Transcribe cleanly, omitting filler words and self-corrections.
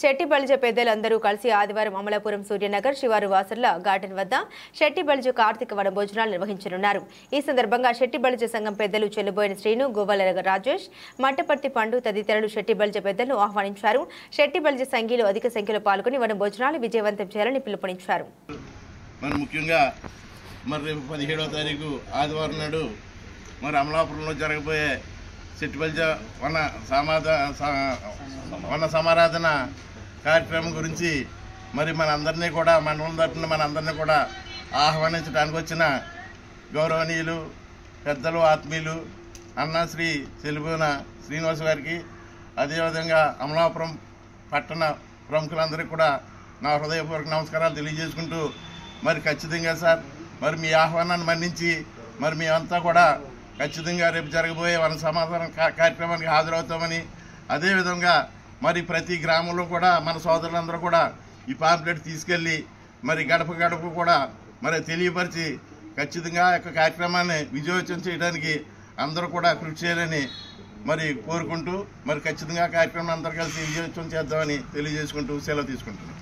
శెట్టిబల్జ పెద్దలందరూ కలిసి ఆదివారం అమలాపురం సూర్యనగర్ శివారు వాసర్ల గార్డెన్ వద్ద శెట్టిబల్జ కార్తీక వన భోజనాలు నిర్వహించనున్నారు. ఈ సందర్భంగా శెట్టిబల్జ సంఘం పెద్దలు చెల్లుబోయిన శ్రీను, గోవల రాజేష్, మట్టపర్తి పండు తదితరులు శెట్టిబల్జ పెద్దలను ఆహ్వానించారు. శెట్టిబల్జ సంఘీలు అధిక సంఖ్యలో పాల్గొని వన భోజనాలు విజయవంతం చేయాలని పిలుపునిచ్చారు. ముఖ్యంగా 17వ తారీఖు ఆదివారం నాడు అమలాపురంలో జరగబోయే శెట్టిబల్జ వన సమారాధన కార్యక్రమం గురించి మనందరినీ కూడా మండలం తరపున మనందరినీ కూడా ఆహ్వానించడానికి వచ్చిన గౌరవనీయులు పెద్దలు ఆత్మీయులు అన్న శ్రీ చెల్లిబోయిన శ్రీనివాస్ గారికి, అదేవిధంగా అమలాపురం పట్టణ ప్రముఖులందరికీ కూడా నా హృదయపూర్వక నమస్కారాలు తెలియజేసుకుంటూ ఖచ్చితంగా సార్ మీ ఆహ్వానాన్ని మన్నించి మేమంతా కూడా ఖచ్చితంగా రేపు జరగబోయే వన సమాధాన కార్యక్రమానికి హాజరవుతామని, అదేవిధంగా ప్రతి గ్రామంలో కూడా మన సోదరులందరూ కూడా ఈ పాంప్లెట్ తీసుకెళ్ళి గడప గడప కూడా తెలియపరిచి ఖచ్చితంగా ఆ యొక్క కార్యక్రమాన్ని విజయవంతం చేయడానికి అందరూ కూడా కృషి చేయాలని కోరుకుంటూ ఖచ్చితంగా కార్యక్రమం అందరూ కలిసి విజయవంతం చేద్దామని తెలియజేసుకుంటూ సెలవు తీసుకుంటున్నాం.